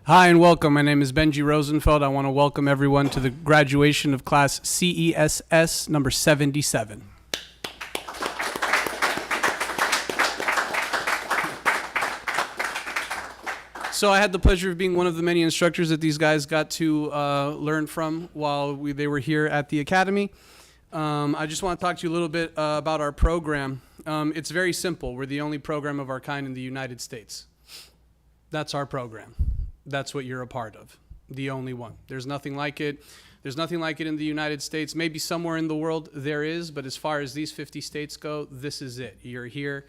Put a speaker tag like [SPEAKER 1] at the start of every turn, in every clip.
[SPEAKER 1] Hi and welcome. My name is Benji Rosenfeld. I want to welcome everyone to the graduation of class CESS number 77. So I had the pleasure of being one of the many instructors that these guys got to learn from while they were here at the academy. I just want to talk to you a little bit about our program. It's very simple. We're the only program of our kind in the United States. That's our program. That's what you're a part of. The only one. There's nothing like it. There's nothing like it in the United States. Maybe somewhere in the world there is, but as far as these 50 states go, this is it. You're here.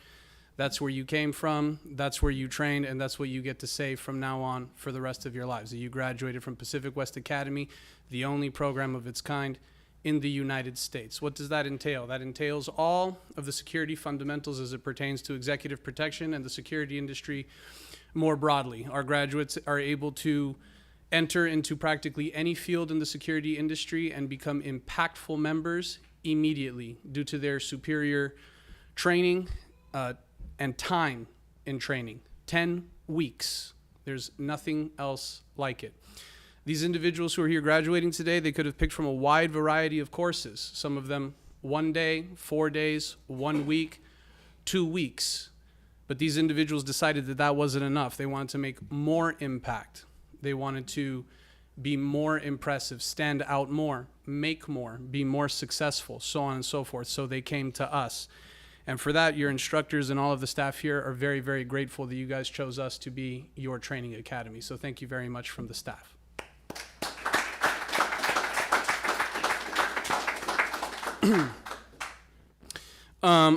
[SPEAKER 1] That's where you came from. That's where you trained, and that's what you get to say from now on for the rest of your lives. That you graduated from Pacific West Academy, the only program of its kind in the United States. What does that entail? That entails all of the security fundamentals as it pertains to executive protection and the security industry more broadly. Our graduates are able to enter into practically any field in the security industry and become impactful members immediately due to their superior training and time in training. 10 weeks. There's nothing else like it. These individuals who are here graduating today, they could have picked from a wide variety of courses. Some of them 1 day, 4 days, 1 week, 2 weeks. But these individuals decided that that wasn't enough. They wanted to make more impact. They wanted to be more impressive, stand out more, make more, be more successful, so on and so forth. So they came to us. And for that, your instructors and all of the staff here are very, very grateful that you guys chose us to be your training academy. So thank you very much from the staff.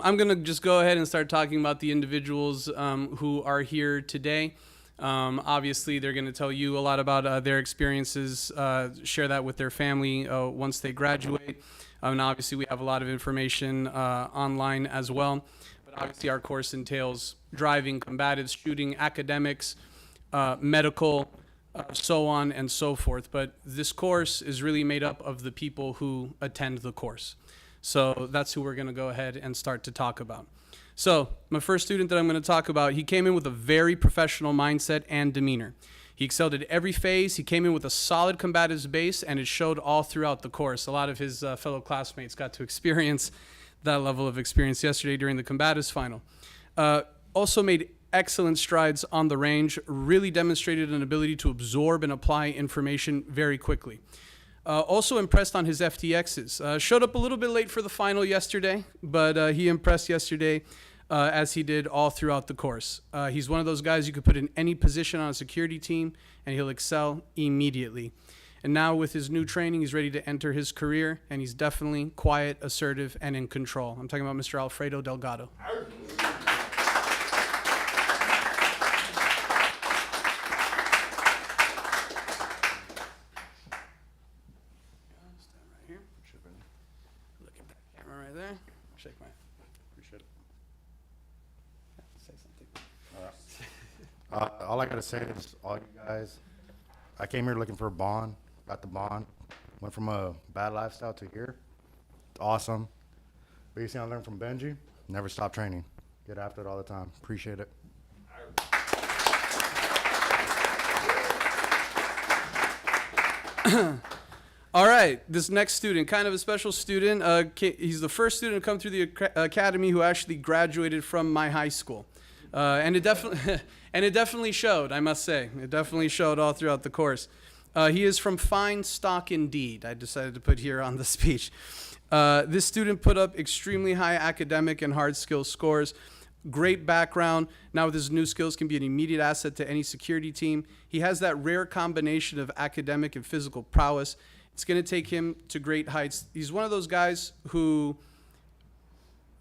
[SPEAKER 1] I'm going to just go ahead and start talking about the individuals who are here today. Obviously, they're going to tell you a lot about their experiences, share that with their family once they graduate. And obviously, we have a lot of information online as well. But obviously, our course entails driving, combatives, shooting, academics, medical, so on and so forth. But this course is really made up of the people who attend the course. So that's who we're going to go ahead and start to talk about. So my first student that I'm going to talk about, he came in with a very professional mindset and demeanor. He excelled at every phase. He came in with a solid combatives base, and it showed all throughout the course. A lot of his fellow classmates got to experience that level of experience yesterday during the combatives final. Also made excellent strides on the range, really demonstrated an ability to absorb and apply information very quickly. Also impressed on his FTXs. Showed up a little bit late for the final yesterday, but he impressed yesterday as he did all throughout the course. He's one of those guys you could put in any position on a security team, and he'll excel immediately. And now with his new training, he's ready to enter his career, and he's definitely quiet, assertive, and in control. I'm talking about Mr. Alfredo Delgado. Shake my. Appreciate it. Say something.
[SPEAKER 2] All right. All I gotta say is, all you guys, I came here looking for a bond. Got the bond. Went from a bad lifestyle to here. Awesome. But you see, I learned from Benji. Never stop training. Get after it all the time. Appreciate it.
[SPEAKER 1] All right, this next student, kind of a special student. He's the first student to come through the academy who actually graduated from my high school. And it definitely showed, I must say. It definitely showed all throughout the course. He is from fine stock indeed, I decided to put here on the speech. This student put up extremely high academic and hard skill scores. Great background. Now with his new skills can be an immediate asset to any security team. He has that rare combination of academic and physical prowess. It's going to take him to great heights. He's one of those guys who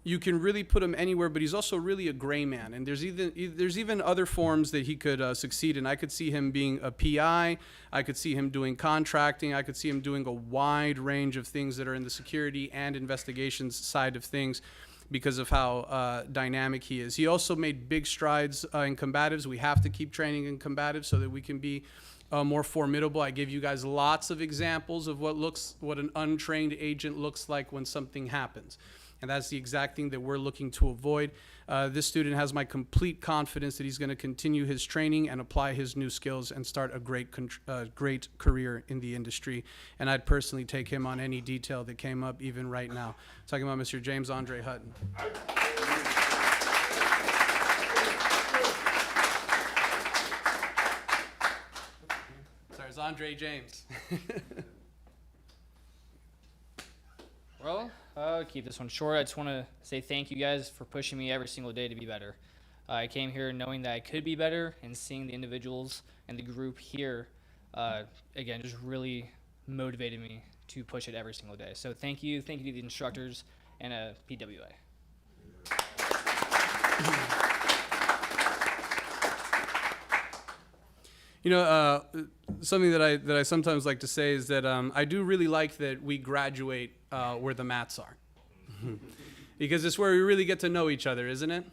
[SPEAKER 1] you can really put him anywhere, but he's also really a gray man. And there's even other forms that he could succeed in. I could see him being a PI. I could see him doing contracting. I could see him doing a wide range of things that are in the security and investigations side of things because of how dynamic he is. He also made big strides in combatives. We have to keep training in combatives so that we can be more formidable. I gave you guys lots of examples of what an untrained agent looks like when something happens. And that's the exact thing that we're looking to avoid. This student has my complete confidence that he's going to continue his training and apply his new skills and start a great career in the industry. And I'd personally take him on any detail that came up even right now. Talking about Mr. James Andre Hutton. Sorry, it's Andre James.
[SPEAKER 3] Well, I'll keep this one short. I just want to say thank you guys for pushing me every single day to be better. I came here knowing that I could be better, and seeing the individuals and the group here, again, just really motivated me to push it every single day. So thank you to the instructors and PWA.
[SPEAKER 1] You know, something that I sometimes like to say is that I do really like that we graduate where the mats are, because it's where we really get to know each other, isn't it?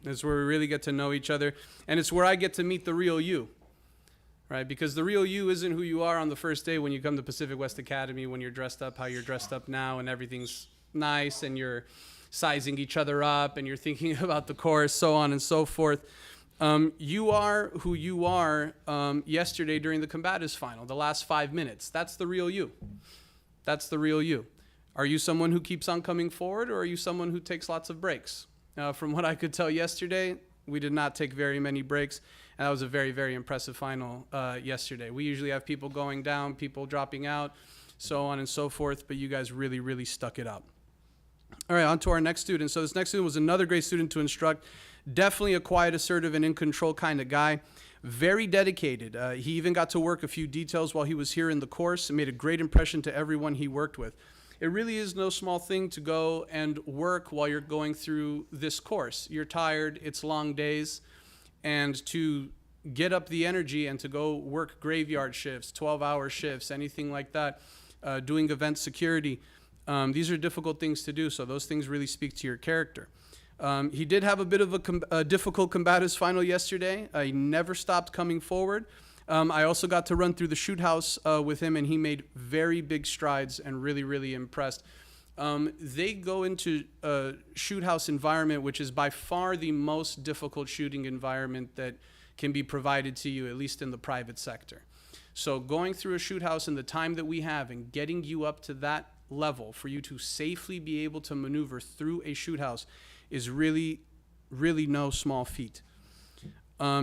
[SPEAKER 1] It's where we really get to know each other, and it's where I get to meet the real you, right? Because the real you isn't who you are on the first day when you come to Pacific West Academy, when you're dressed up how you're dressed up now, and everything's nice, and you're sizing each other up, and you're thinking about the course, so on and so forth. You are who you are yesterday during the combatives final, the last 5 minutes. That's the real you. That's the real you. Are you someone who keeps on coming forward, or are you someone who takes lots of breaks? From what I could tell yesterday, we did not take very many breaks, and that was a very, very impressive final yesterday. We usually have people going down, people dropping out, so on and so forth, but you guys really, really stuck it out. All right, on to our next student. So this next student was another great student to instruct. Definitely a quiet, assertive, and in control kind of guy. Very dedicated. He even got to work a few details while he was here in the course and made a great impression to everyone he worked with. It really is no small thing to go and work while you're going through this course. You're tired, it's long days, and to get up the energy and to go work graveyard shifts, 12-hour shifts, anything like that, doing event security, these are difficult things to do, so those things really speak to your character. He did have a bit of a difficult combatives final yesterday. He never stopped coming forward. I also got to run through the shoot house with him, and he made very big strides and really, really impressed. They go into a shoot house environment, which is by far the most difficult shooting environment that can be provided to you, at least in the private sector. So going through a shoot house in the time that we have and getting you up to that level for you to safely be able to maneuver through a shoot house is really, really no small feat.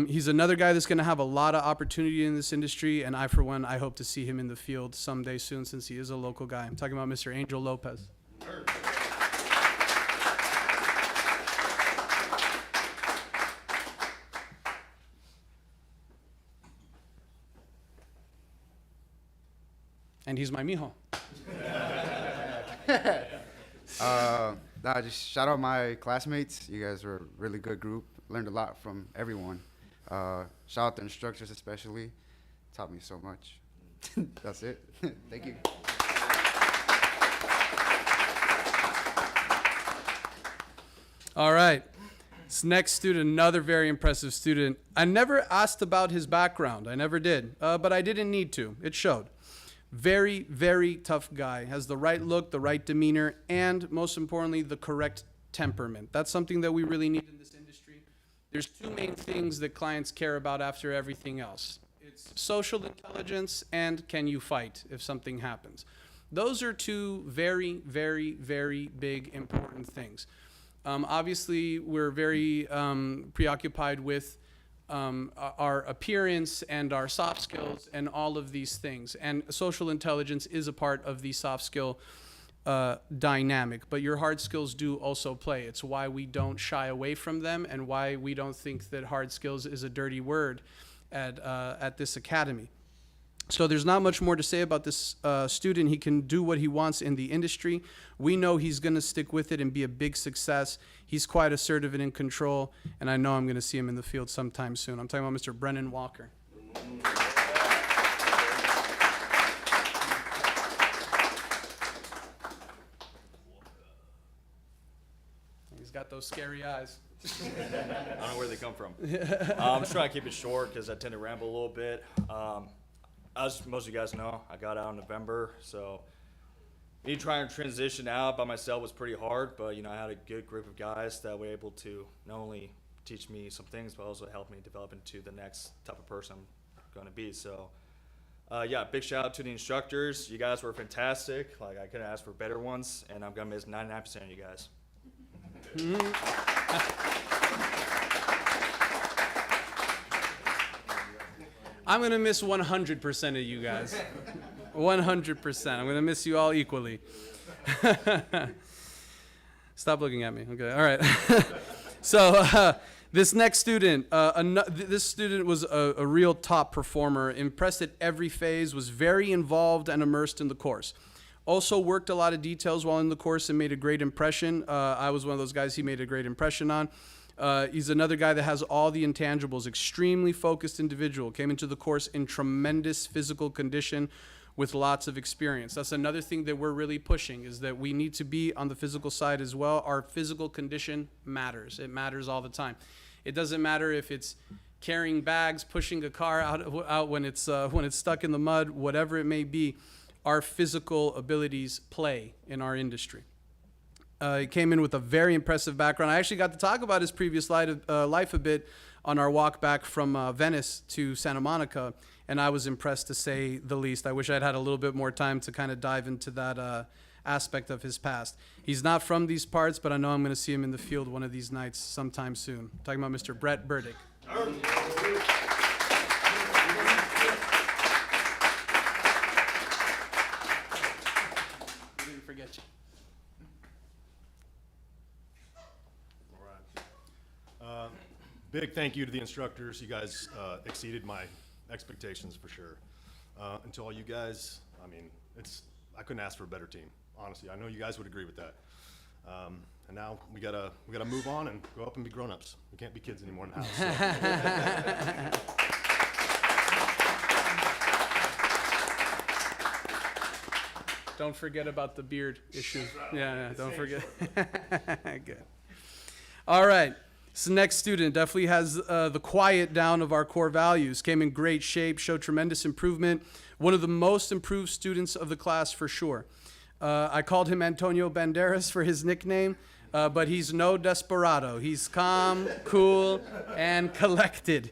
[SPEAKER 1] He's another guy that's going to have a lot of opportunity in this industry, and I, for one, I hope to see him in the field someday soon since he is a local guy. I'm talking about Mr. Angel Lopez. And he's my mijo.
[SPEAKER 4] Just shout out my classmates. You guys were a really good group. Learned a lot from everyone. Shout out the instructors especially. Taught me so much. That's it. Thank you.
[SPEAKER 1] All right. This next student, another very impressive student. I never asked about his background. I never did. But I didn't need to. It showed. Very, very tough guy. Has the right look, the right demeanor, and most importantly, the correct temperament. That's something that we really need in this industry. There's two main things that clients care about after everything else. It's social intelligence and can you fight if something happens. Those are two very, very, very big, important things. Obviously, we're very preoccupied with our appearance and our soft skills and all of these things. And social intelligence is a part of the soft skill dynamic, but your hard skills do also play. It's why we don't shy away from them and why we don't think that hard skills is a dirty word at this academy. So there's not much more to say about this student. He can do what he wants in the industry. We know he's going to stick with it and be a big success. He's quite assertive and in control, and I know I'm going to see him in the field sometime soon. I'm talking about Mr. Brennan Walker. He's got those scary eyes.
[SPEAKER 5] I don't know where they come from. I'm just trying to keep it short because I tend to ramble a little bit. As most of you guys know, I got out in November, so me trying to transition out by myself was pretty hard, but I had a good group of guys that were able to not only teach me some things, but also help me develop into the next type of person I'm going to be. So, yeah, big shout out to the instructors. You guys were fantastic. Like, I couldn't ask for better ones, and I'm going to miss 99% of you guys.
[SPEAKER 1] I'm going to miss 100% of you guys. 100%. I'm going to miss you all equally. Stop looking at me. Okay, all right. So this next student, this student was a real top performer, impressed at every phase, was very involved and immersed in the course. Also worked a lot of details while in the course and made a great impression. I was one of those guys he made a great impression on. He's another guy that has all the intangibles, extremely focused individual, came into the course in tremendous physical condition with lots of experience. That's another thing that we're really pushing, is that we need to be on the physical side as well. Our physical condition matters. It matters all the time. It doesn't matter if it's carrying bags, pushing a car out when it's stuck in the mud, whatever it may be. Our physical abilities play in our industry. He came in with a very impressive background. I actually got to talk about his previous life a bit on our walk back from Venice to Santa Monica, and I was impressed, to say the least. I wish I'd had a little bit more time to kind of dive into that aspect of his past. He's not from these parts, but I know I'm going to see him in the field one of these nights sometime soon. I'm talking about Mr. Brett Burdick. We didn't forget you.
[SPEAKER 6] Big thank you to the instructors. You guys exceeded my expectations for sure. And to all you guys, I mean, I couldn't ask for a better team. Honestly, I know you guys would agree with that. And now we gotta move on and grow up and be grown-ups. We can't be kids anymore in the house. So.
[SPEAKER 1] Don't forget about the beard issue. Yeah, don't forget. Good. All right. So next student definitely has the quiet down of our core values. Came in great shape, showed tremendous improvement. One of the most improved students of the class for sure. I called him Antonio Banderas for his nickname, but he's no desperado. He's calm, cool, and collected.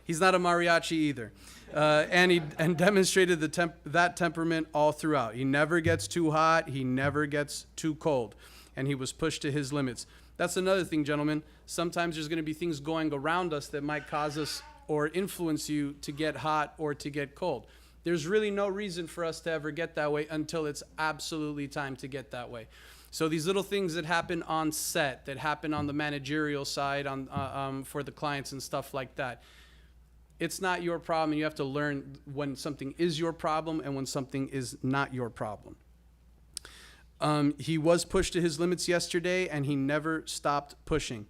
[SPEAKER 1] He's not a mariachi either. And demonstrated that temperament all throughout. He never gets too hot. He never gets too cold. And he was pushed to his limits. That's another thing, gentlemen. Sometimes there's going to be things going around us that might cause us or influence you to get hot or to get cold. There's really no reason for us to ever get that way until it's absolutely time to get that way. So these little things that happen on set, that happen on the managerial side for the clients and stuff like that, it's not your problem, and you have to learn when something is your problem and when something is not your problem. He was pushed to his limits yesterday, and he never stopped pushing.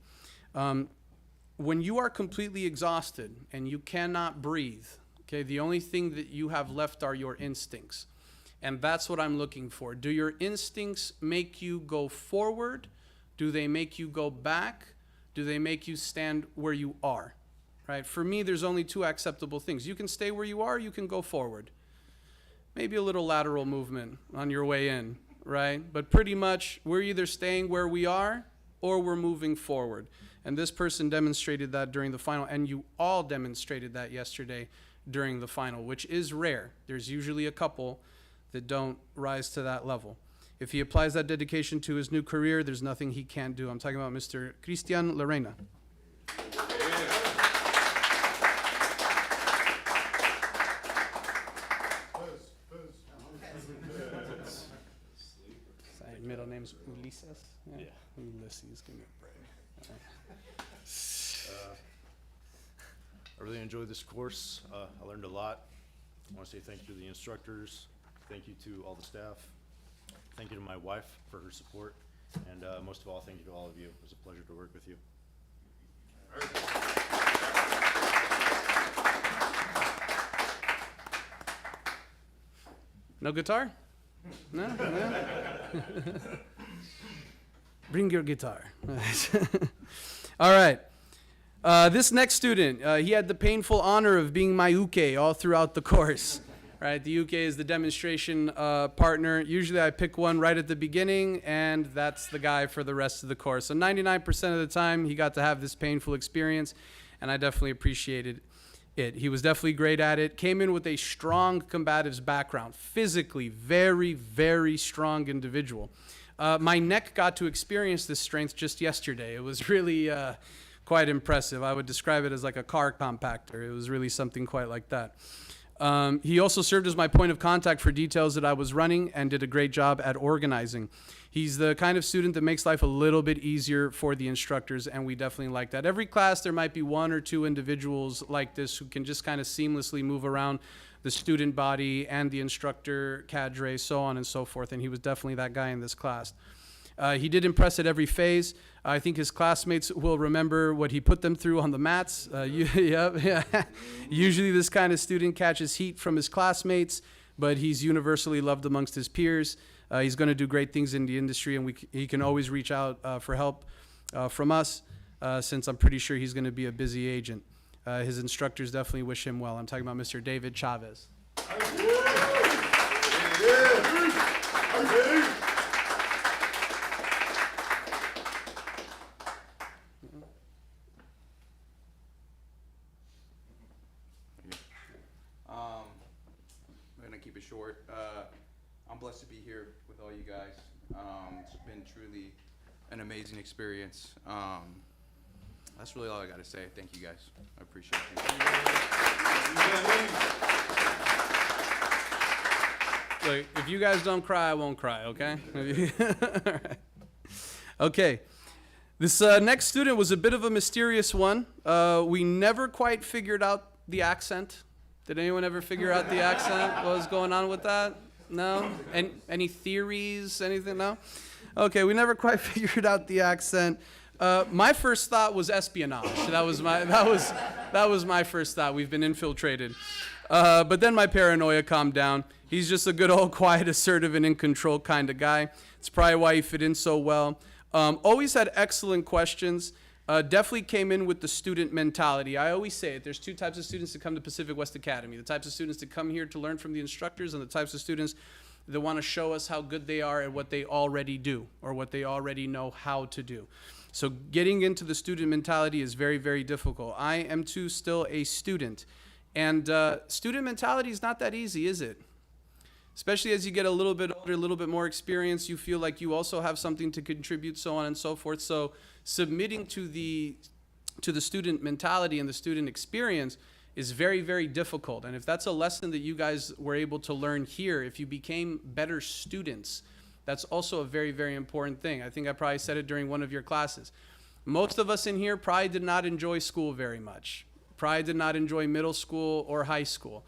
[SPEAKER 1] When you are completely exhausted and you cannot breathe, okay, the only thing that you have left are your instincts. And that's what I'm looking for. Do your instincts make you go forward? Do they make you go back? Do they make you stand where you are? Right? For me, there's only two acceptable things. You can stay where you are, you can go forward. Maybe a little lateral movement on your way in, right? But pretty much, we're either staying where we are or we're moving forward. And this person demonstrated that during the final, and you all demonstrated that yesterday during the final, which is rare. There's usually a couple that don't rise to that level. If he applies that dedication to his new career, there's nothing he can't do. I'm talking about Mr. Cristian Lorena. Middle name's Ulises. Yeah. Ulysses, give me a break.
[SPEAKER 6] I really enjoyed this course. I learned a lot. I want to say thank you to the instructors. Thank you to all the staff. Thank you to my wife for her support. And most of all, thank you to all of you. It was a pleasure to work with you.
[SPEAKER 1] No guitar? No? Bring your guitar. All right. This next student, he had the painful honor of being my uke all throughout the course. right? The UK is the demonstration partner. Usually I pick one right at the beginning, and that's the guy for the rest of the course. So 99% of the time, he got to have this painful experience, and I definitely appreciated it. He was definitely great at it. Came in with a strong combatives background, physically very, very strong individual. My neck got to experience this strength just yesterday. It was really quite impressive. I would describe it as like a car compactor. It was really something quite like that. He also served as my point of contact for details that I was running and did a great job at organizing. He's the kind of student that makes life a little bit easier for the instructors, and we definitely like that. Every class, there might be one or two individuals like this who can just kind of seamlessly move around the student body and the instructor cadre, so on and so forth, and he was definitely that guy in this class. He did impress at every phase. I think his classmates will remember what he put them through on the mats. Usually this kind of student catches heat from his classmates, but he's universally loved amongst his peers. He's going to do great things in the industry, and he can always reach out for help from us, since I'm pretty sure he's going to be a busy agent. His instructors definitely wish him well. I'm talking about Mr. David Chavez.
[SPEAKER 7] We're gonna keep it short. I'm blessed to be here with all you guys. It's been truly an amazing experience. That's really all I gotta say. Thank you guys. I appreciate you.
[SPEAKER 1] Look, if you guys don't cry, I won't cry, okay? All right. Okay. This next student was a bit of a mysterious one. We never quite figured out the accent. Did anyone ever figure out the accent? What was going on with that? No? Any theories? Anything? No? Okay, we never quite figured out the accent. My first thought was espionage. That was my first thought. We've been infiltrated. But then my paranoia calmed down. He's just a good old quiet, assertive, and in control kind of guy. It's probably why he fit in so well. Always had excellent questions. Definitely came in with the student mentality. I always say it. There's two types of students that come to Pacific West Academy. The types of students that come here to learn from the instructors, and the types of students that want to show us how good they are at what they already do or what they already know how to do. So getting into the student mentality is very, very difficult. I am too still a student. And student mentality is not that easy, is it? Especially as you get a little bit older, a little bit more experience, you feel like you also have something to contribute, so on and so forth. So submitting to the student mentality and the student experience is very, very difficult. And if that's a lesson that you guys were able to learn here, if you became better students, that's also a very, very important thing. I think I probably said it during one of your classes. Most of us in here probably did not enjoy school very much. Probably did not enjoy middle school or high school.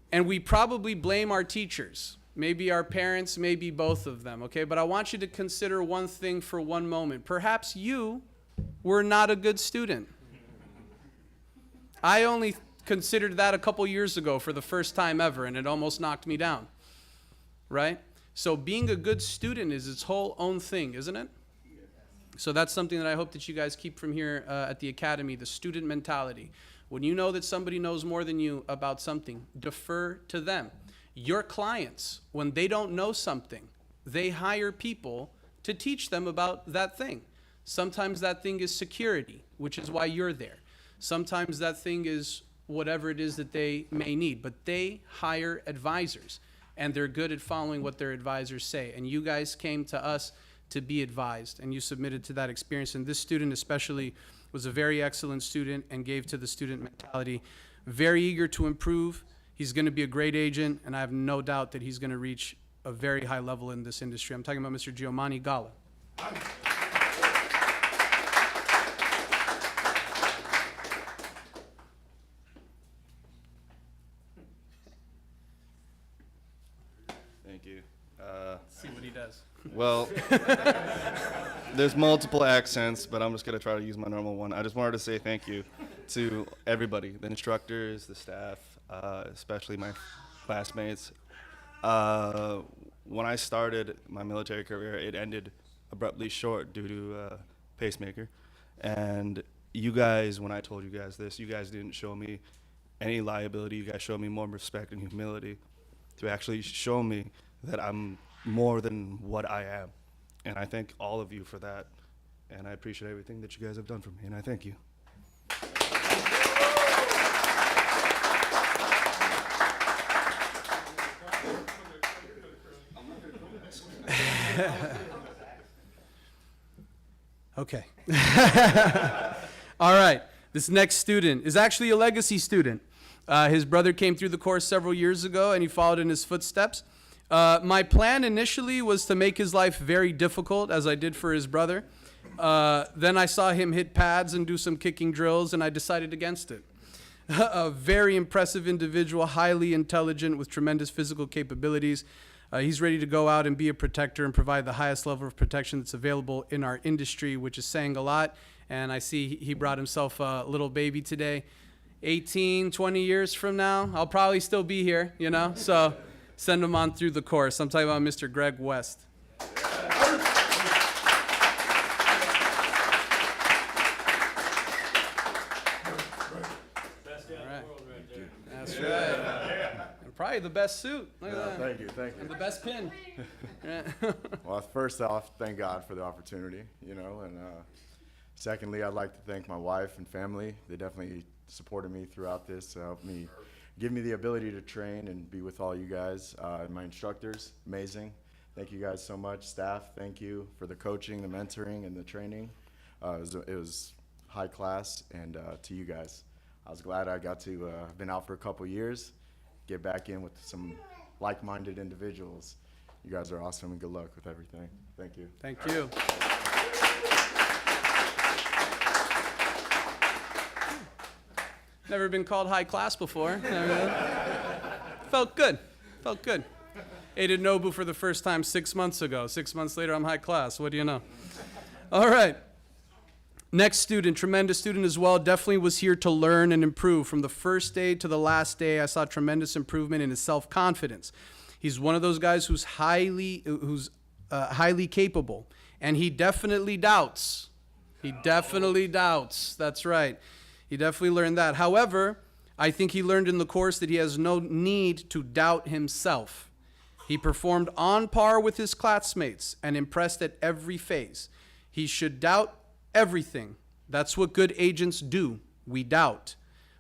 [SPEAKER 1] And we probably blame our teachers, maybe our parents, maybe both of them, okay? But I want you to consider one thing for one moment. Perhaps you were not a good student. I only considered that a couple years ago for the first time ever, and it almost knocked me down, right? So being a good student is its whole own thing, isn't it? So that's something that I hope that you guys keep from here at the academy, the student mentality. When you know that somebody knows more than you about something, defer to them. Your clients, when they don't know something, they hire people to teach them about that thing. Sometimes that thing is security, which is why you're there. Sometimes that thing is whatever it is that they may need, but they hire advisors, and they're good at following what their advisors say. And you guys came to us to be advised, and you submitted to that experience. And this student especially was a very excellent student and gave to the student mentality. Very eager to improve. He's going to be a great agent, and I have no doubt that he's going to reach a very high level in this industry. I'm talking about Mr. Giovanni Gala.
[SPEAKER 8] Thank you.
[SPEAKER 1] See what he does.
[SPEAKER 8] Well, there's multiple accents, but I'm just going to try to use my normal one. I just wanted to say thank you to everybody, the instructors, the staff, especially my classmates. When I started my military career, it ended abruptly short due to pacemaker. And you guys, when I told you guys this, you guys didn't show me any liability, you guys show me more respect and humility to actually show me that I'm more than what I am. And I thank all of you for that. And I appreciate everything that you guys have done for me, and I thank you.
[SPEAKER 1] Okay. All right. This next student is actually a legacy student. His brother came through the course several years ago, and he followed in his footsteps. My plan initially was to make his life very difficult, as I did for his brother. Then I saw him hit pads and do some kicking drills, and I decided against it. A very impressive individual, highly intelligent, with tremendous physical capabilities. He's ready to go out and be a protector and provide the highest level of protection that's available in our industry, which is saying a lot. And I see he brought himself a little baby today. 18, 20 years from now, I'll probably still be here, you know? So send him on through the course. I'm talking about Mr. Greg West. That's right. And probably the best suit. Look at that.
[SPEAKER 9] Thank you.
[SPEAKER 1] And the best pin.
[SPEAKER 9] Well, first off, thank God for the opportunity, you know, and secondly, I'd like to thank my wife and family. They definitely supported me throughout this, helped me, give me the ability to train and be with all you guys. My instructors, amazing. Thank you guys so much. Staff, thank you for the coaching, the mentoring, and the training. It was high class, and to you guys, I was glad I got to, been out for a couple years, get back in with some like-minded individuals. You guys are awesome, and good luck with everything. Thank you.
[SPEAKER 1] Thank you. Never been called high class before. Felt good. Felt good. Ate Nobu for the first time 6 months ago. 6 months later, I'm high class. What do you know? All right. Next student, tremendous student as well, definitely was here to learn and improve. From the first day to the last day, I saw tremendous improvement in his self-confidence. He's one of those guys who's highly capable, and he definitely doubts. He definitely doubts. That's right. He definitely learned that. However, I think he learned in the course that he has no need to doubt himself. He performed on par with his classmates and impressed at every phase. He should doubt everything. That's what good agents do. We doubt.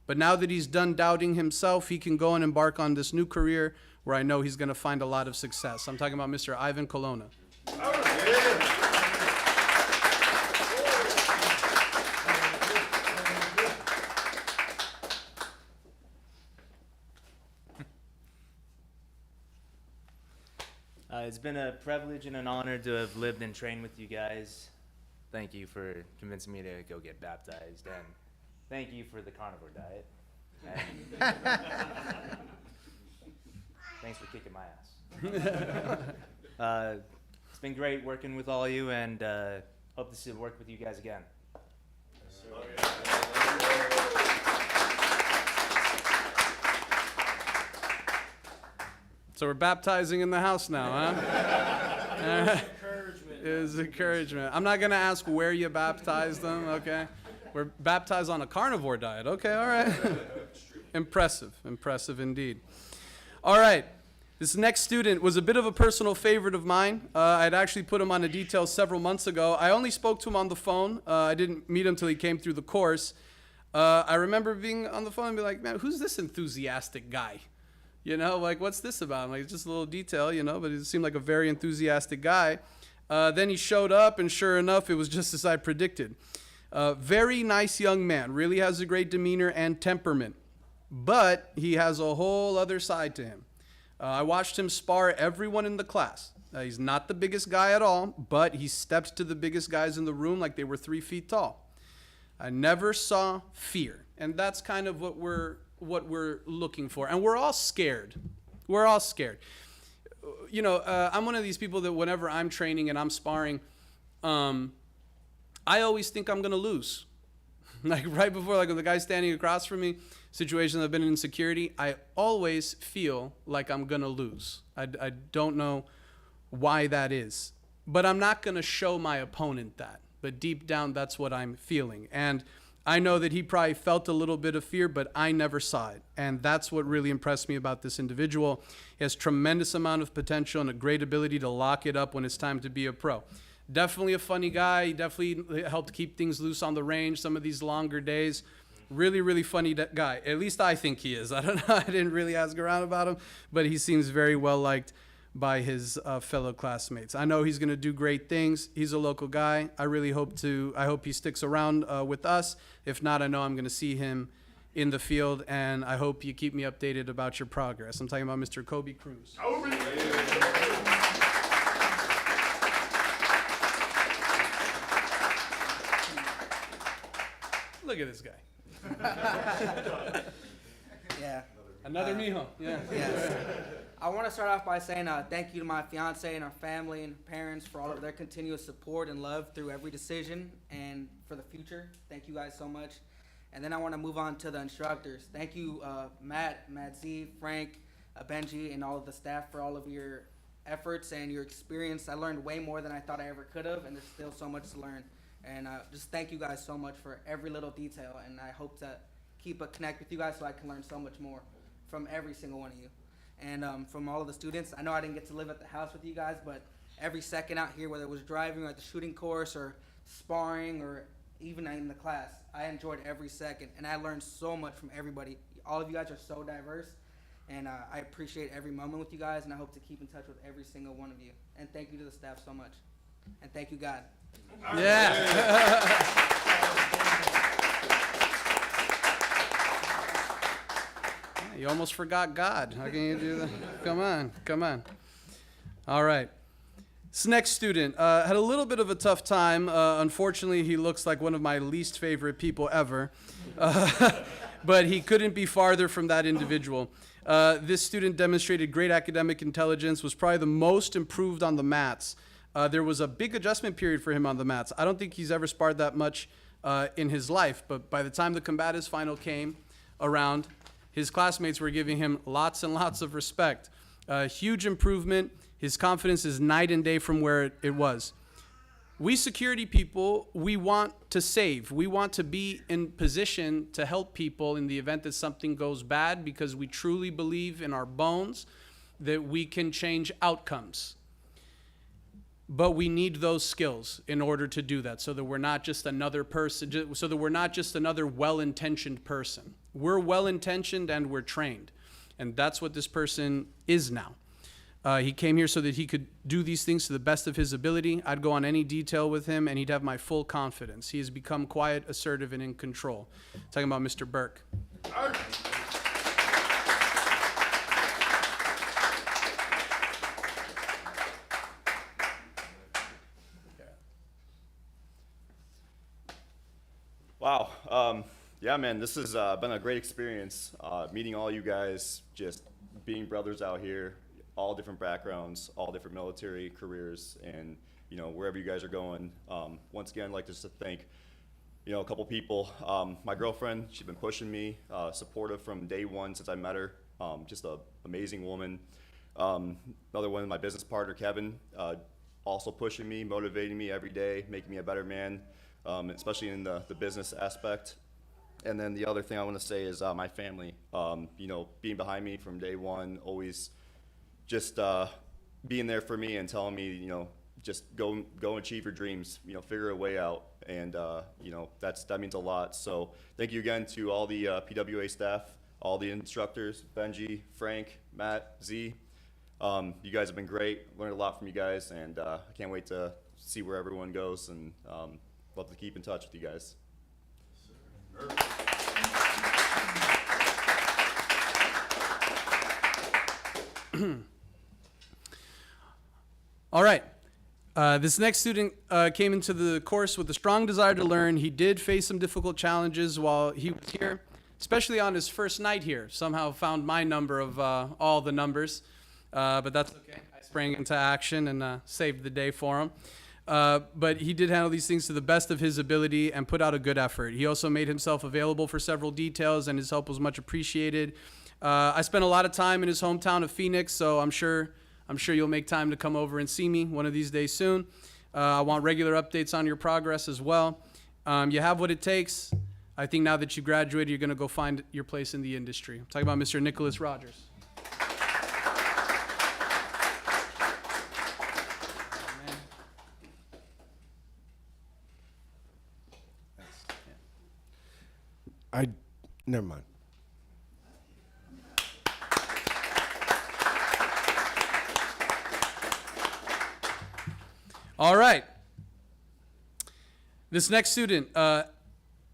[SPEAKER 1] But now that he's done doubting himself, he can go and embark on this new career where I know he's going to find a lot of success. I'm talking about Mr. Ivan Colonna.
[SPEAKER 10] It's been a privilege and an honor to have lived and trained with you guys. Thank you for convincing me to go get baptized, and thank you for the carnivore diet. And thanks for kicking my ass. It's been great working with all of you, and hope to work with you guys again.
[SPEAKER 1] So we're baptizing in the house now, huh? Is encouragement. I'm not going to ask where you baptized them, okay? We're baptized on a carnivore diet. Okay, all right. Impressive, impressive indeed. All right, this next student was a bit of a personal favorite of mine. I'd actually put him on a detail several months ago. I only spoke to him on the phone. I didn't meet him until he came through the course. I remember being on the phone and be like, man, who's this enthusiastic guy? You know, like, what's this about? I'm like, it's just a little detail, you know, but he seemed like a very enthusiastic guy. Then he showed up, and sure enough, it was just as I predicted. Very nice young man, really has a great demeanor and temperament, but he has a whole other side to him. I watched him spar everyone in the class. He's not the biggest guy at all, but he stepped to the biggest guys in the room like they were 3 feet tall. I never saw fear, and that's kind of what we're looking for. And we're all scared. We're all scared. You know, I'm one of these people that whenever I'm training and I'm sparring, I always think I'm going to lose. Like right before, like when the guy's standing across from me, situations I've been in security, I always feel like I'm going to lose. I don't know why that is. But I'm not going to show my opponent that. But deep down, that's what I'm feeling. And I know that he probably felt a little bit of fear, but I never saw it. And that's what really impressed me about this individual. He has tremendous amount of potential and a great ability to lock it up when it's time to be a pro. Definitely a funny guy. He definitely helped keep things loose on the range some of these longer days. Really, really funny guy. At least I think he is. I don't know. I didn't really ask around about him, but he seems very well liked by his fellow classmates. I know he's going to do great things. He's a local guy. I hope he sticks around with us. If not, I know I'm going to see him in the field, and I hope you keep me updated about your progress. I'm talking about Mr. Kobe Cruz. Look at this guy.
[SPEAKER 11] Yeah.
[SPEAKER 1] Another mijo. Yeah.
[SPEAKER 11] Yes. I want to start off by saying thank you to my fiance and our family and parents for all of their continuous support and love through every decision and for the future. Thank you guys so much. And then I want to move on to the instructors. Thank you, Matt Z, Frank, Benji, and all of the staff for all of your efforts and your experience. I learned way more than I thought I ever could have, and there's still so much to learn. And just thank you guys so much for every little detail, and I hope to keep a connect with you guys so I can learn so much more from every single one of you. And from all of the students, I know I didn't get to live at the house with you guys, but every second out here, whether it was driving or at the shooting course or sparring or even in the class, I enjoyed every second, and I learned so much from everybody. All of you guys are so diverse, and I appreciate every moment with you guys, and I hope to keep in touch with every single one of you. And thank you to the staff so much. And thank you, God.
[SPEAKER 1] Yeah. You almost forgot God. How can you do that? Come on. All right. This next student had a little bit of a tough time. Unfortunately, he looks like one of my least favorite people ever. But he couldn't be farther from that individual. This student demonstrated great academic intelligence, was probably the most improved on the mats. There was a big adjustment period for him on the mats. I don't think he's ever sparred that much in his life, but by the time the combatives final came around, his classmates were giving him lots and lots of respect. Huge improvement. His confidence is night and day from where it was. We security people, we want to save. We want to be in position to help people in the event that something goes bad because we truly believe in our bones that we can change outcomes. But we need those skills in order to do that so that we're not just another person, so that we're not just another well-intentioned person. We're well-intentioned and we're trained. And that's what this person is now. He came here so that he could do these things to the best of his ability. I'd go on any detail with him and he'd have my full confidence. He has become quiet, assertive, and in control. Talking about Mr. Burke.
[SPEAKER 8] Wow. Yeah, man, this has been a great experience. Meeting all you guys, just being brothers out here, all different backgrounds, all different military careers, and wherever you guys are going. Once again, I'd like just to thank a couple people. My girlfriend, she's been pushing me, supportive from day one since I met her. Just an amazing woman. Another one, my business partner Kevin, also pushing me, motivating me every day, making me a better man. Especially in the business aspect. And then the other thing I want to say is my family, being behind me from day one, always just being there for me and telling me, just go achieve your dreams, figure a way out. And, that means a lot. So thank you again to all the PWA staff, all the instructors, Benji, Frank, Matt, Z. You guys have been great, learned a lot from you guys, and I can't wait to see where everyone goes, and love to keep in touch with you guys.
[SPEAKER 1] All right. This next student came into the course with a strong desire to learn. He did face some difficult challenges while he was here, especially on his first night here. Somehow found my number of all the numbers, but that's okay. I sprang into action and saved the day for him. But he did handle these things to the best of his ability and put out a good effort. He also made himself available for several details, and his help was much appreciated. I spent a lot of time in his hometown of Phoenix, so I'm sure you'll make time to come over and see me one of these days soon. I want regular updates on your progress as well. You have what it takes. I think now that you graduated, you're going to go find your place in the industry. I'm talking about Mr. Nicholas Rogers.
[SPEAKER 12] Never mind.
[SPEAKER 1] All right. This next student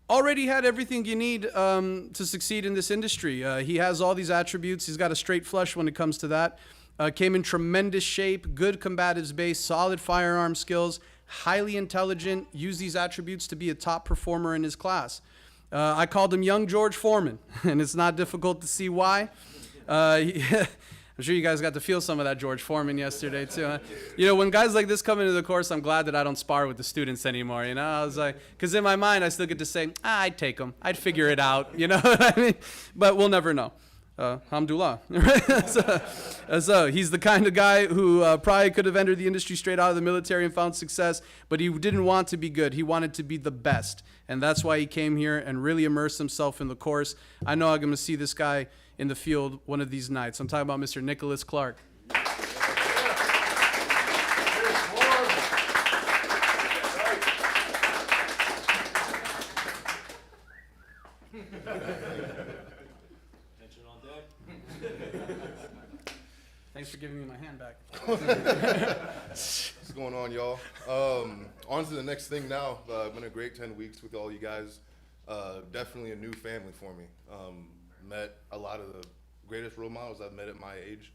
[SPEAKER 1] already had everything you need to succeed in this industry. He has all these attributes. He's got a straight flush when it comes to that. Came in tremendous shape, good combatives base, solid firearm skills, highly intelligent, used these attributes to be a top performer in his class. I called him Young George Foreman, and it's not difficult to see why. I'm sure you guys got to feel some of that George Foreman yesterday too. Huh? You know, when guys like this come into the course, I'm glad that I don't spar with the students anymore. You know, I was like, because in my mind, I still get to say, I'd take them, I'd figure it out. You know what I mean? But we'll never know. Alhamdulillah. So he's the kind of guy who probably could have entered the industry straight out of the military and found success, but he didn't want to be good. He wanted to be the best. And that's why he came here and really immersed himself in the course. I know I'm going to see this guy in the field one of these nights. I'm talking about Mr. Nicholas Clark. Thanks for giving me my hand back.
[SPEAKER 13] What's going on, y'all? On to the next thing now. Been a great 10 weeks with all you guys. Definitely a new family for me. Met a lot of the greatest role models I've met at my age,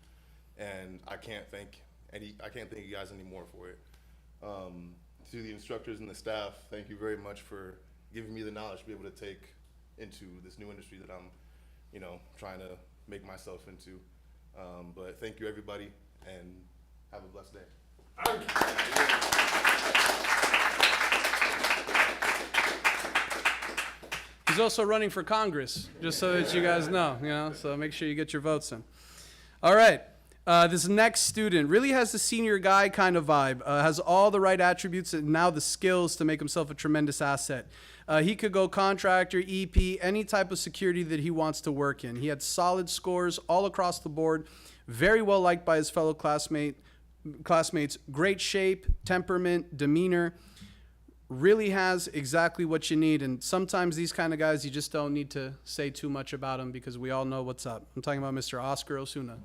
[SPEAKER 13] and I can't thank you guys anymore for it. To the instructors and the staff, thank you very much for giving me the knowledge to be able to take into this new industry that I'm, trying to make myself into. But thank you, everybody, and have a blessed day.
[SPEAKER 1] He's also running for Congress, just so that you guys know, so make sure you get your votes in. All right, this next student really has the senior guy kind of vibe, has all the right attributes and now the skills to make himself a tremendous asset. He could go contractor, EP, any type of security that he wants to work in. He had solid scores all across the board, very well liked by his fellow classmates, great shape, temperament, demeanor. Really has exactly what you need, and sometimes these kind of guys, you just don't need to say too much about them because we all know what's up. I'm talking about Mr. Oscar Osuna.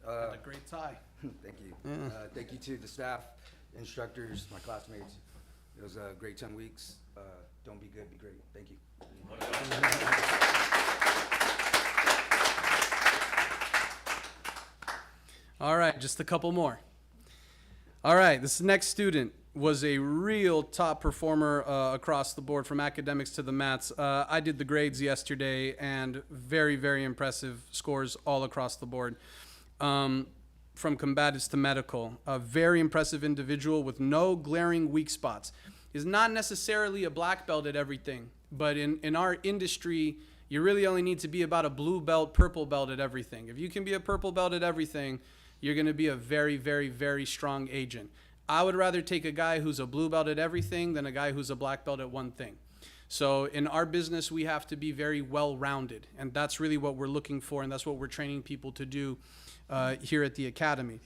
[SPEAKER 1] A great tie.
[SPEAKER 14] Thank you. Thank you to the staff, instructors, my classmates. It was a great 10 weeks. Don't be good, be great. Thank you.
[SPEAKER 1] All right, just a couple more. All right, this next student was a real top performer across the board from academics to the maths. I did the grades yesterday and very, very impressive scores all across the board. From combatives to medical, a very impressive individual with no glaring weak spots. He's not necessarily a black belt at everything, but in our industry, you really only need to be about a blue belt, purple belt at everything. If you can be a purple belt at everything, you're going to be a very, very, very strong agent. I would rather take a guy who's a blue belt at everything than a guy who's a black belt at one thing. So in our business, we have to be very well-rounded, and that's really what we're looking for, and that's what we're training people to do here at the Academy.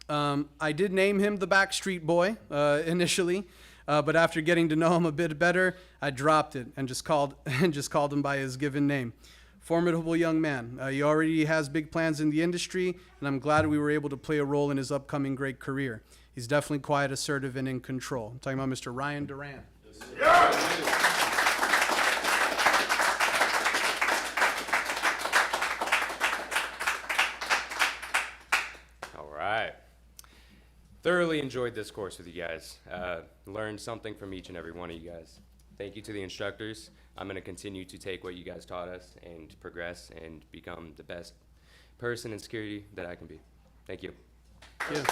[SPEAKER 1] I did name him the Backstreet Boy initially, but after getting to know him a bit better, I dropped it and just called him by his given name. Formidable young man. He already has big plans in the industry, and I'm glad we were able to play a role in his upcoming great career. He's definitely quiet, assertive, and in control. I'm talking about Mr. Ryan Duran.
[SPEAKER 15] All right. Thoroughly enjoyed this course with you guys. Learned something from each and every one of you guys. Thank you to the instructors. I'm going to continue to take what you guys taught us and progress and become the best person in security that I can be. Thank you.
[SPEAKER 1] Thank you.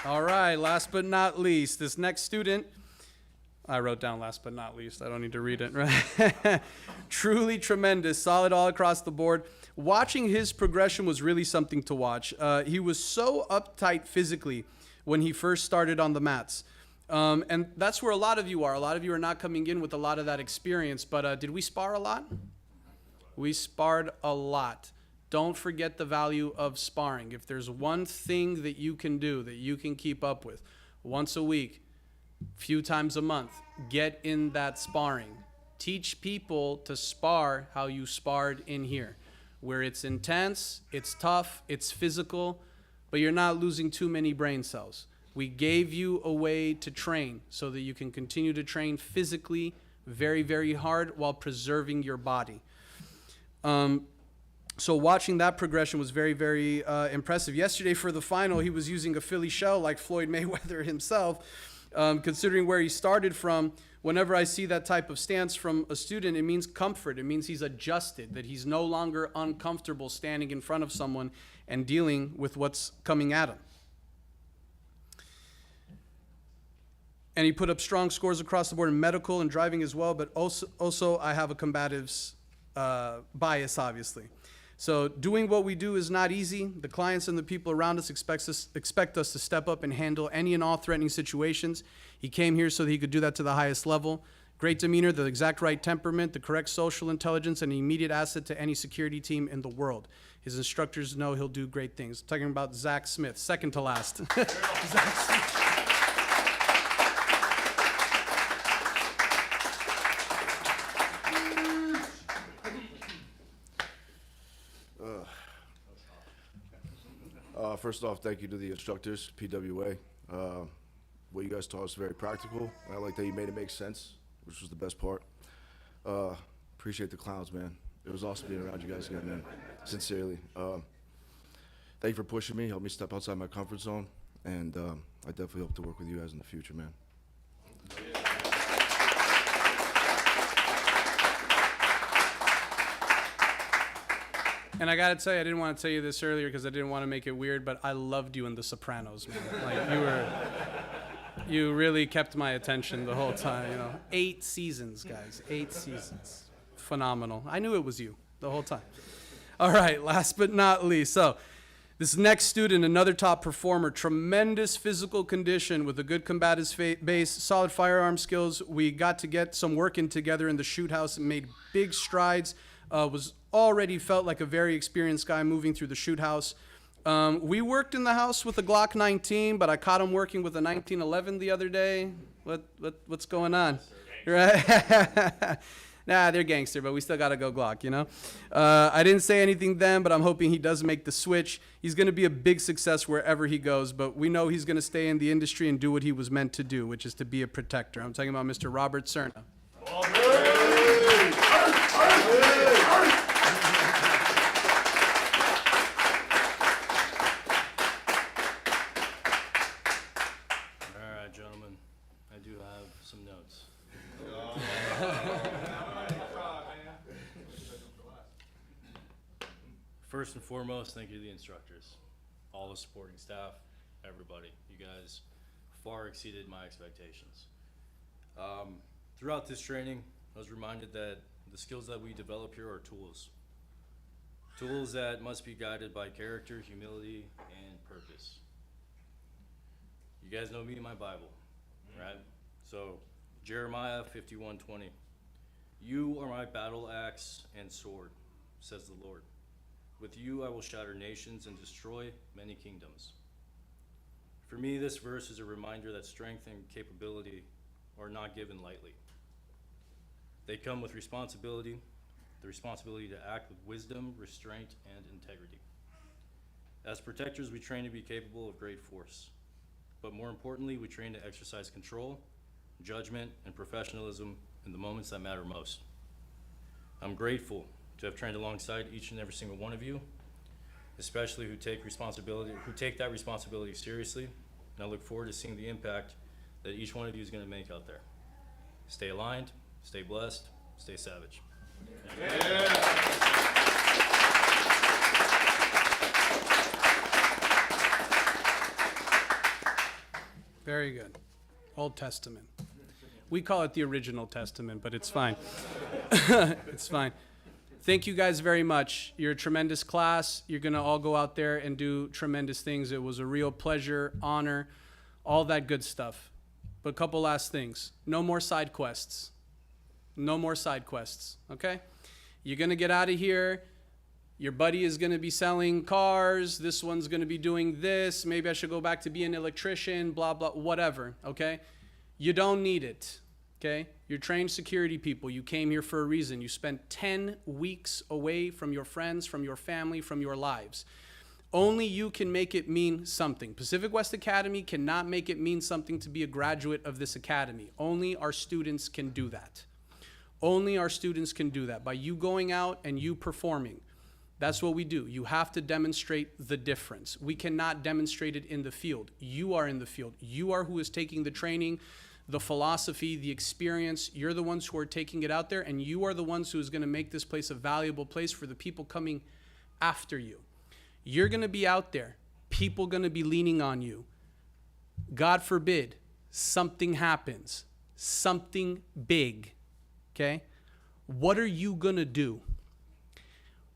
[SPEAKER 1] All right, last but not least, this next student I wrote down last but not least. I don't need to read it, right? Truly tremendous, solid all across the board. Watching his progression was really something to watch. He was so uptight physically when he first started on the mats. And that's where a lot of you are. A lot of you are not coming in with a lot of that experience. But did we spar a lot? We sparred a lot. Don't forget the value of sparring. If there's one thing that you can do, that you can keep up with, once a week, few times a month, get in that sparring. Teach people to spar how you sparred in here, where it's intense, it's tough, it's physical, but you're not losing too many brain cells. We gave you a way to train so that you can continue to train physically very, very hard while preserving your body. So watching that progression was very, very impressive. Yesterday for the final, he was using a Philly shell like Floyd Mayweather himself. Considering where he started from, whenever I see that type of stance from a student, it means comfort. It means he's adjusted, that he's no longer uncomfortable standing in front of someone and dealing with what's coming at him. And he put up strong scores across the board in medical and driving as well, but also I have a combatives bias, obviously. So doing what we do is not easy. The clients and the people around us expect us to step up and handle any and all threatening situations. He came here so that he could do that to the highest level. Great demeanor, the exact right temperament, the correct social intelligence, and an immediate asset to any security team in the world. His instructors know he'll do great things. Talking about Zach Smith, second to last. Zach Smith.
[SPEAKER 12] First off, thank you to the instructors, PWA. What you guys taught us very practical. I like that you made it make sense, which was the best part. Appreciate the clowns, man. It was awesome being around you guys again, man. Sincerely. Thank you for pushing me, helped me step outside my comfort zone, and I definitely hope to work with you guys in the future, man.
[SPEAKER 1] And I gotta tell you, I didn't want to tell you this earlier because I didn't want to make it weird, but I loved you in The Sopranos, man. Like you really kept my attention the whole time, you know. 8 seasons, guys, 8 seasons. Phenomenal. I knew it was you the whole time. All right, last but not least. So this next student, another top performer, tremendous physical condition with a good combatives base, solid firearm skills. We got to get some work in together in the shoot house and made big strides. Was already felt like a very experienced guy moving through the shoot house. We worked in the house with a Glock 19, but I caught him working with a 1911 the other day. What's going on? Right? Nah, they're gangster, but we still got to go Glock, you know? I didn't say anything then, but I'm hoping he does make the switch. He's going to be a big success wherever he goes, but we know he's going to stay in the industry and do what he was meant to do, which is to be a protector. I'm talking about Mr. Robert Cerna.
[SPEAKER 16] Gentlemen, I do have some notes. First and foremost, thank you to the instructors, all the supporting staff, everybody. You guys far exceeded my expectations. Throughout this training, I was reminded that the skills that we develop here are tools. Tools that must be guided by character, humility, and purpose. You guys know me and my Bible, right? So Jeremiah 51:20. You are my battle axe and sword, says the Lord. With you I will shatter nations and destroy many kingdoms. For me, this verse is a reminder that strength and capability are not given lightly. They come with responsibility, the responsibility to act with wisdom, restraint, and integrity. As protectors, we train to be capable of great force. But more importantly, we train to exercise control, judgment, and professionalism in the moments that matter most. I'm grateful to have trained alongside each and every single one of you, especially who take that responsibility seriously, and I look forward to seeing the impact that each one of you is going to make out there. Stay aligned, stay blessed, stay savage.
[SPEAKER 1] Very good. Old Testament. We call it the original testament, but it's fine. It's fine. Thank you guys very much. You're a tremendous class. You're going to all go out there and do tremendous things. It was a real pleasure, honor, all that good stuff. But a couple last things. No more side quests. No more side quests, okay? You're going to get out of here. Your buddy is going to be selling cars. This one's going to be doing this. Maybe I should go back to being an electrician, blah, blah, whatever, okay? You don't need it, okay? You're trained security people. You came here for a reason. You spent 10 weeks away from your friends, from your family, from your lives. Only you can make it mean something. Pacific West Academy cannot make it mean something to be a graduate of this academy. Only our students can do that. Only our students can do that by you going out and you performing. That's what we do. You have to demonstrate the difference. We cannot demonstrate it in the field. You are in the field. You are who is taking the training, the philosophy, the experience. You're the ones who are taking it out there, and you are the ones who is going to make this place a valuable place for the people coming after you. You're going to be out there. People going to be leaning on you. God forbid something happens, something big, okay? What are you going to do?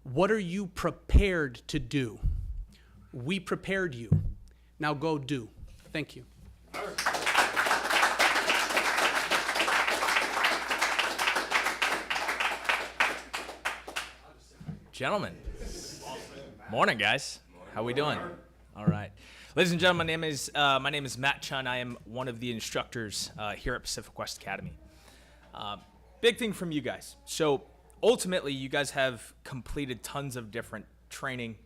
[SPEAKER 1] What are you prepared to do? We prepared you. Now go do. Thank you.
[SPEAKER 17] Gentlemen. Morning, guys. How we doing? All right. Ladies and gentlemen, my name is Matt Chun. I am one of the instructors here at Pacific West Academy. Big thing from you guys. So ultimately, you guys have completed tons of different training,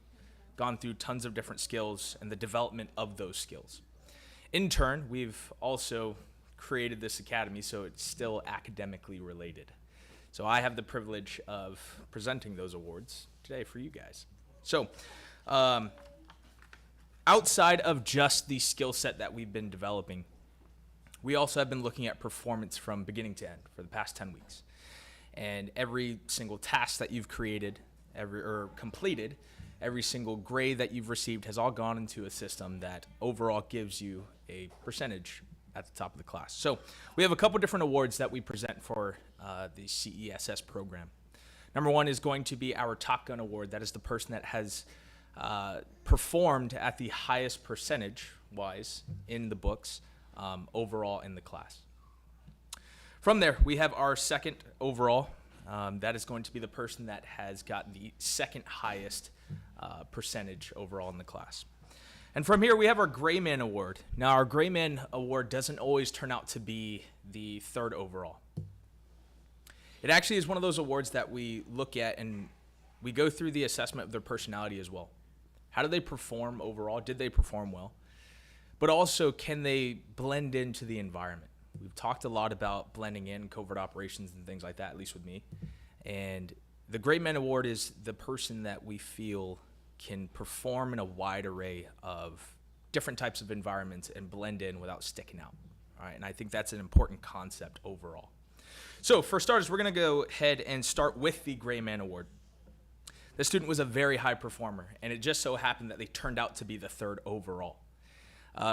[SPEAKER 17] gone through tons of different skills, and the development of those skills. In turn, we've also created this academy so it's still academically related. So I have the privilege of presenting those awards today for you guys. So outside of just the skill set that we've been developing, we also have been looking at performance from beginning to end for the past 10 weeks. And every single task that you've created, completed, every single grade that you've received has all gone into a system that overall gives you a percentage at the top of the class. So we have a couple different awards that we present for the CESS program. Number one is going to be our Top Gun Award. That is the person that has performed at the highest percentage-wise in the books overall in the class. From there, we have our second overall. That is going to be the person that has got the second highest percentage overall in the class. And from here, we have our Gray Man Award. Now, our Gray Man Award doesn't always turn out to be the third overall. It actually is one of those awards that we look at and we go through the assessment of their personality as well. How do they perform overall? Did they perform well? But also, can they blend into the environment? We've talked a lot about blending in covert operations and things like that, at least with me. And the Great Men Award is the person that we feel can perform in a wide array of different types of environments and blend in without sticking out. All right, and I think that's an important concept overall. So for starters, we're going to go ahead and start with the Gray Man Award. The student was a very high performer, and it just so happened that they turned out to be the third overall.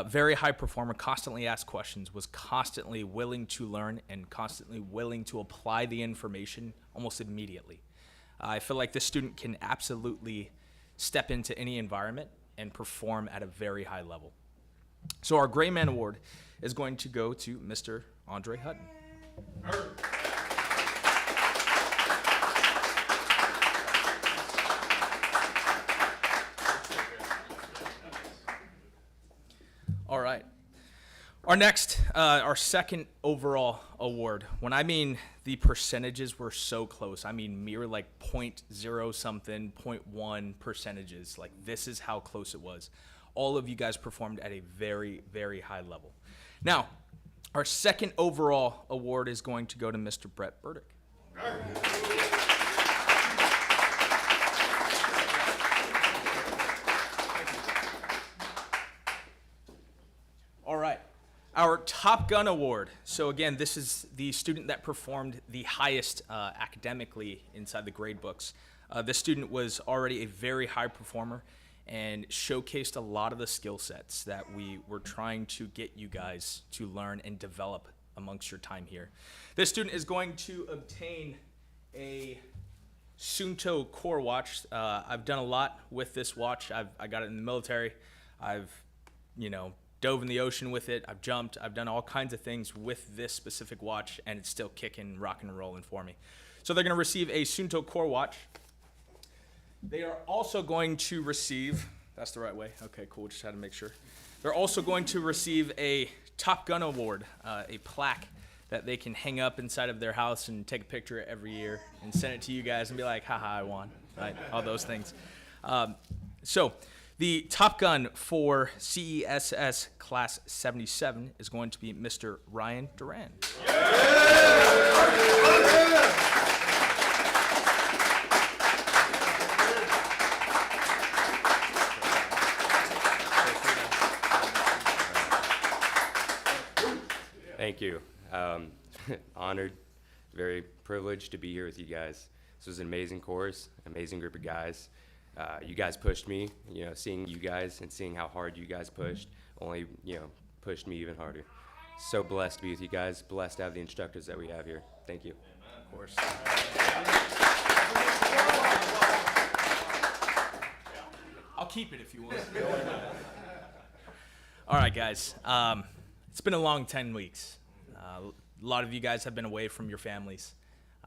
[SPEAKER 17] Very high performer, constantly asked questions, was constantly willing to learn and constantly willing to apply the information almost immediately. I feel like this student can absolutely step into any environment and perform at a very high level. So our Gray Man Award is going to go to Mr. Andre Hutton. All right. Our next, our second overall award. When I mean the percentages were so close, I mean mere like 0.0 something, 0.1 percentages. Like this is how close it was. All of you guys performed at a very, very high level. Now, our second overall award is going to go to Mr. Brett Burdick. All right. Our Top Gun Award. So again, this is the student that performed the highest academically inside the grade books. This student was already a very high performer and showcased a lot of the skill sets that we were trying to get you guys to learn and develop amongst your time here. This student is going to obtain a Sunto Core watch. I've done a lot with this watch. I got it in the military. I've, dove in the ocean with it. I've jumped. I've done all kinds of things with this specific watch, and it's still kicking, rocking, and rolling for me. So they're going to receive a Sunto Core watch. They are also going to receive, that's the right way. Okay, cool. Just had to make sure. They're also going to receive a Top Gun Award, a plaque that they can hang up inside of their house and take a picture every year and send it to you guys and be like, haha, I won, right? All those things. So the Top Gun for CESS Class 77 is going to be Mr. Ryan Duran.
[SPEAKER 15] Thank you. Honored, very privileged to be here with you guys. This was an amazing course, amazing group of guys. You guys pushed me, seeing you guys and seeing how hard you guys pushed only, pushed me even harder. So blessed to be with you guys, blessed to have the instructors that we have here. Thank you.
[SPEAKER 17] Of course. I'll keep it if you want. All right, guys. It's been a long 10 weeks. A lot of you guys have been away from your families.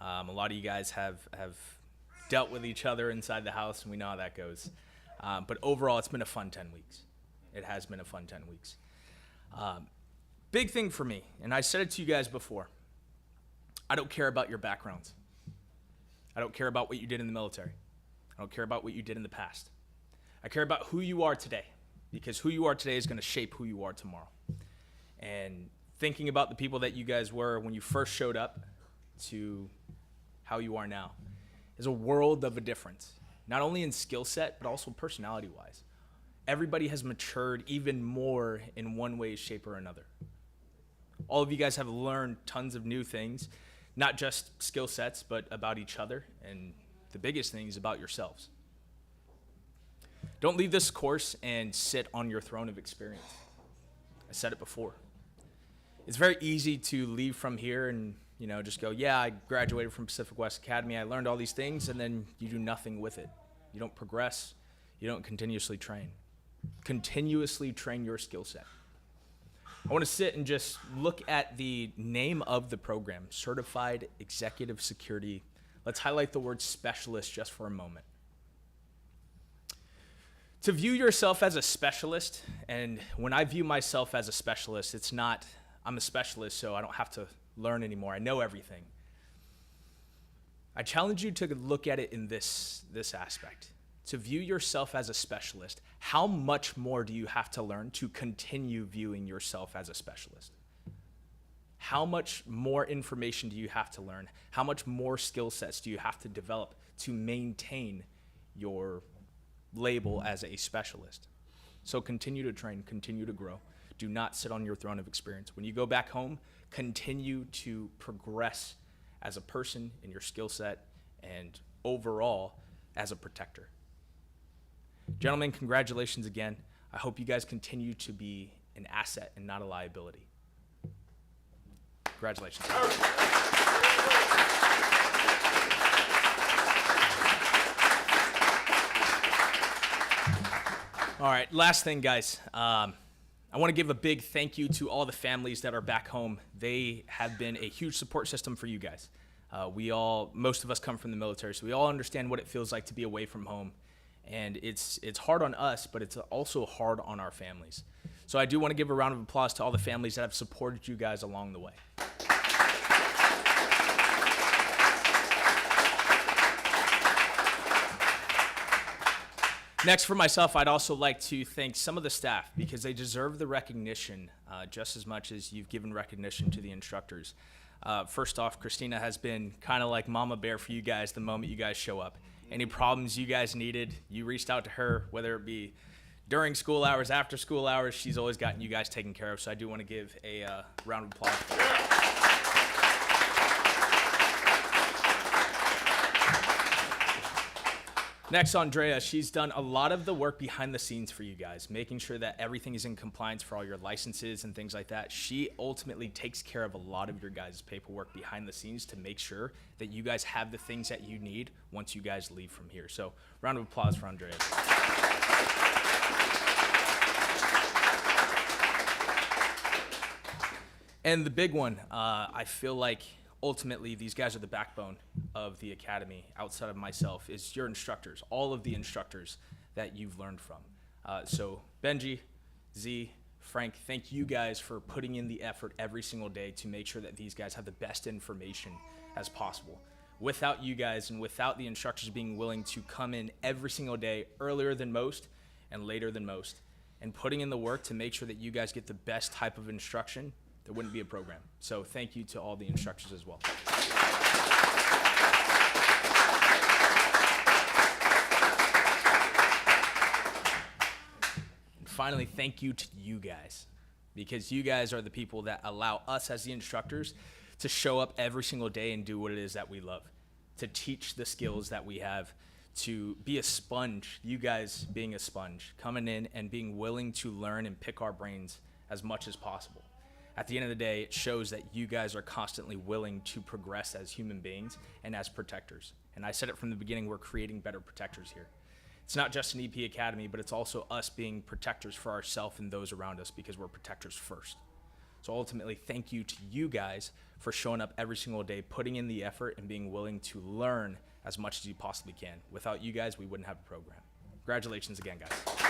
[SPEAKER 17] A lot of you guys have dealt with each other inside the house, and we know how that goes. But overall, it's been a fun 10 weeks. It has been a fun 10 weeks. Big thing for me, and I said it to you guys before, I don't care about your backgrounds. I don't care about what you did in the military. I don't care about what you did in the past. I care about who you are today, because who you are today is going to shape who you are tomorrow. And thinking about the people that you guys were when you first showed up to how you are now is a world of a difference, not only in skill set, but also personality-wise. Everybody has matured even more in one way, shape, or another. All of you guys have learned tons of new things, not just skill sets, but about each other, and the biggest thing is about yourselves. Don't leave this course and sit on your throne of experience. I said it before. It's very easy to leave from here and, just go, yeah, I graduated from Pacific West Academy, I learned all these things, and then you do nothing with it. You don't progress. You don't continuously train. Continuously train your skill set. I want to sit and just look at the name of the program, Certified Executive Security. Let's highlight the word specialist just for a moment. To view yourself as a specialist, and when I view myself as a specialist, it's not, I'm a specialist, so I don't have to learn anymore. I know everything. I challenge you to look at it in this aspect. To view yourself as a specialist, how much more do you have to learn to continue viewing yourself as a specialist? How much more information do you have to learn? How much more skill sets do you have to develop to maintain your label as a specialist? So continue to train, continue to grow. Do not sit on your throne of experience. When you go back home, continue to progress as a person in your skill set and overall as a protector. Gentlemen, congratulations again. I hope you guys continue to be an asset and not a liability. Congratulations. All right, last thing, guys. I want to give a big thank you to all the families that are back home. They have been a huge support system for you guys. Most of us come from the military, so we all understand what it feels like to be away from home. And it's hard on us, but it's also hard on our families. So I do want to give a round of applause to all the families that have supported you guys along the way. Next, for myself, I'd also like to thank some of the staff because they deserve the recognition just as much as you've given recognition to the instructors. First off, Christina has been kind of like Mama Bear for you guys the moment you guys show up. Any problems you guys needed, you reached out to her, whether it be during school hours, after school hours, she's always gotten you guys taken care of. So I do want to give a round of applause for her. Next, Andrea, she's done a lot of the work behind the scenes for you guys, making sure that everything is in compliance for all your licenses and things like that. She ultimately takes care of a lot of your guys' paperwork behind the scenes to make sure that you guys have the things that you need once you guys leave from here. So, round of applause for Andrea. And the big one, I feel like ultimately these guys are the backbone of the academy outside of myself, is your instructors, all of the instructors that you've learned from. So Benji, Z, Frank, thank you guys for putting in the effort every single day to make sure that these guys have the best information as possible. Without you guys and without the instructors being willing to come in every single day earlier than most and later than most and putting in the work to make sure that you guys get the best type of instruction, there wouldn't be a program. So thank you to all the instructors as well. And finally, thank you to you guys, because you guys are the people that allow us as the instructors to show up every single day and do what it is that we love, to teach the skills that we have, to be a sponge, you guys being a sponge, coming in and being willing to learn and pick our brains as much as possible. At the end of the day, it shows that you guys are constantly willing to progress as human beings and as protectors. And I said it from the beginning, we're creating better protectors here. It's not just an EP Academy, but it's also us being protectors for ourselves and those around us, because we're protectors first. So ultimately, thank you to you guys for showing up every single day, putting in the effort and being willing to learn as much as you possibly can. Without you guys, we wouldn't have a program. Congratulations again, guys.